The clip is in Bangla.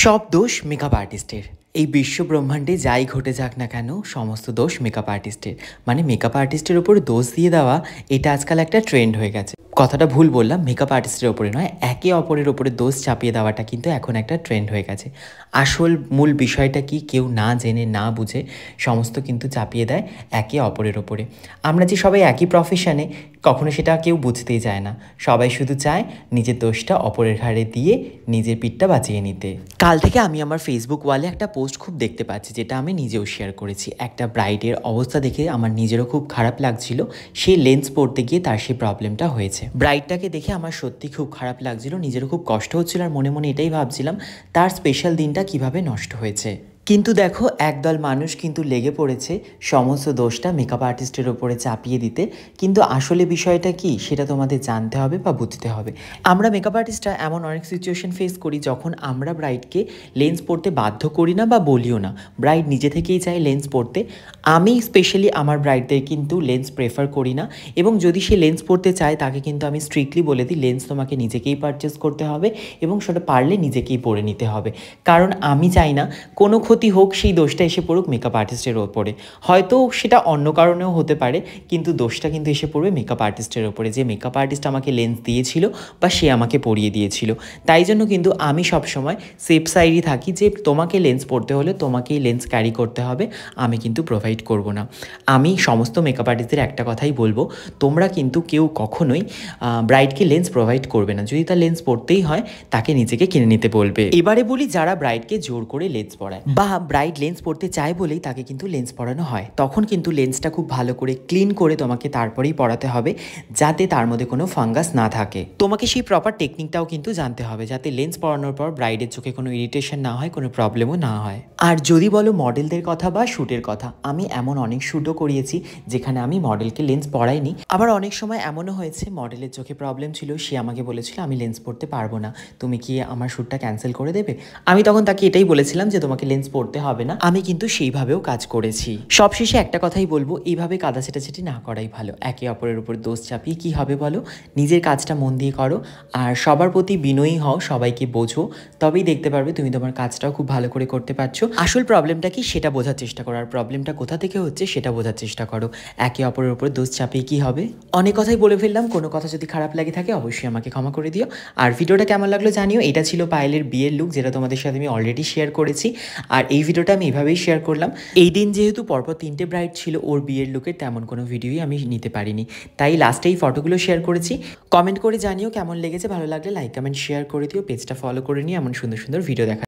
সব দোষ মেকআপ আর্টিস্টের। এই বিশ্ব ব্রহ্মাণ্ডে যাই ঘটে যাক না কেন সমস্ত দোষ মেকআপ আর্টিস্টের। মানে মেকআপ আর্টিস্টের ওপর দোষ দিয়ে দেওয়া এটা আজকাল একটা ট্রেন্ড হয়ে গেছে। কথাটা ভুল বললাম, মেকআপ আর্টিস্টের ওপরে নয়, একে অপরের ওপরে দোষ চাপিয়ে দেওয়াটা কিন্তু এখন একটা ট্রেন্ড হয়ে গেছে। আসল মূল বিষয়টা কি কেউ না জেনে না বুঝে সমস্ত কিন্তু চাপিয়ে দেয় একে অপরের ওপরে। আমরা যে সবাই একই প্রফেশনে, কখনো সেটা কেউ বুঝতেই চায় না। সবাই শুধু চায় নিজের দোষটা অপরের ঘাড়ে দিয়ে নিজের পিঠটা বাঁচিয়ে নিতে। কাল থেকে আমি আমার ফেসবুক ওয়ালে একটা পোস্ট খুব দেখতে পাচ্ছি, যেটা আমি নিজেও শেয়ার করেছি। একটা ব্রাইডের অবস্থা দেখে আমার নিজেরও খুব খারাপ লাগছিল। সে লেন্স পড়তে গিয়ে তার সেই প্রবলেমটা হয়েছে। ব্রাইডটাকে দেখে আমার সত্যি খুব খারাপ লাগছিল, নিজেরও খুব কষ্ট হচ্ছিল, আর মনে মনে এটাই ভাবছিলাম তার স্পেশাল দিনটা কিভাবে নষ্ট হয়েছে। কিন্তু দেখো, একদল মানুষ কিন্তু লেগে পড়েছে সমস্ত দোষটা মেকআপ আর্টিস্টের ওপরে চাপিয়ে দিতে। কিন্তু আসলে বিষয়টা কি সেটা তোমাদের জানতে হবে বা বুঝতে হবে। আমরা মেকআপ আর্টিস্টরা এমন অনেক সিচুয়েশন ফেস করি যখন আমরা ব্রাইডকে লেন্স পরতে বাধ্য করি না বা বলিও না, ব্রাইড নিজে থেকেই চায় লেন্স পরতে। আমি স্পেশালি আমার ব্রাইডদের কিন্তু লেন্স প্রেফার করি না, এবং যদি সে লেন্স পরতে চায় তাকে কিন্তু আমি স্ট্রিক্টলি বলে দিই লেন্স তোমাকে নিজেকেই পারচেস করতে হবে, এবং সেটা পারলে নিজেকেই পরে নিতে হবে। কারণ আমি চাই না কোনো ক্ষতি হোক সেই দোষটা এসে পড়ুক মেকআপ আর্টিস্টের ওপরে। হয়তো সেটা অন্য কারণেও হতে পারে, কিন্তু দোষটা কিন্তু এসে পড়বে মেকআপ আর্টিস্টের ওপরে, যে মেকআপ আর্টিস্ট আমাকে লেন্স দিয়েছিল বা সে আমাকে পরিয়ে দিয়েছিল। তাই জন্য কিন্তু আমি সবসময় সেফ সাইডই থাকি, যে তোমাকে লেন্স পরতে হলে তোমাকেই লেন্স ক্যারি করতে হবে, আমি কিন্তু প্রোভাইড করব না। আমি সমস্ত মেকআপ আর্টিস্টদের একটা কথাই বলবো, তোমরা কিন্তু কেউ কখনোই ব্রাইডকে লেন্স প্রোভাইড করবে না। যদি তার লেন্স পরতেই হয় তাকে নিজেকে কিনে নিতে বলবে। এবারে বলি, যারা ব্রাইডকে জোর করে লেন্স পরায় বা ব্রাইড লেন্স পরতে চায় বলেই তাকে কিন্তু লেন্স পরানো হয়, তখন কিন্তু লেন্সটা খুব ভালো করে ক্লিন করে তোমাকে তারপরেই পরাতে হবে, যাতে তার মধ্যে কোনো ফাঙ্গাস না থাকে। তোমাকে সেই প্রপার টেকনিকটাও কিন্তু জানতে হবে, যাতে লেন্স পরানোর পর ব্রাইডের চোখে কোনো ইরিটেশন না হয়, কোনো প্রবলেমও না হয়। আর যদি বলো মডেলদের কথা বা শ্যুটের কথা, আমি এমন অনেক শ্যুটও করিয়েছি যেখানে আমি মডেলকে লেন্স পরাইনি। আবার অনেক সময় এমনও হয়েছে মডেলের চোখে প্রবলেম ছিল, সে আমাকে বলেছিল আমি লেন্স পরতে পারবো না, তুমি কি আমার শ্যুটটা ক্যান্সেল করে দেবে। আমি তখন তাকে এটাই বলেছিলাম যে তোমাকে লেন্স পরতে হবে না। আমি কিন্তু সেইভাবেও কাজ করেছি। সবশেষে একটা কথাই বলবো, এইভাবে কাদা ছেটাছেটি না করাই ভালো। একে অপরের উপর দোষ চাপিয়ে কি হবে বলো। নিজের কাজটা মন দিয়ে করো, আর সবার প্রতি বিনয়ী হও, সবাইকে বোঝো, তবেই দেখতে পারবে তুমি তোমার কাজটাও খুব ভালো করে করতে পারছো। আসল প্রবলেমটা কি সেটা বোঝার চেষ্টা করো, আর প্রবলেমটা কোথা থেকে হচ্ছে সেটা বোঝার চেষ্টা করো। একে অপরের উপর দোষ চাপিয়ে কি হবে। অনেক কথাই বলে ফেললাম, কোনো কথা যদি খারাপ লাগে থাকে অবশ্যই আমাকে ক্ষমা করে দিও। আর ভিডিওটা কেমন লাগলো জানিও। এটা ছিল পায়েলের বিয়ের লুক, যেটা তোমাদের সাথে আমি অলরেডি শেয়ার করেছি, আর এই ভিডিওটা আমি এভাবেই শেয়ার করলাম। এই দিন যেহেতু পরপর 3টে ব্রাইড ছিল, ওর বিয়ের লুকের তেমন কোনো ভিডিওই আমি নিতে পারিনি, তাই লাস্টে এই ফটোগুলো শেয়ার করেছি। কমেন্ট করে জানিও কেমন লেগেছে, ভালো লাগলে লাইক কমেন্ট শেয়ার করে দিও, পেজটা ফলো করে নিয়ে এমন সুন্দর সুন্দর ভিডিও দেখা।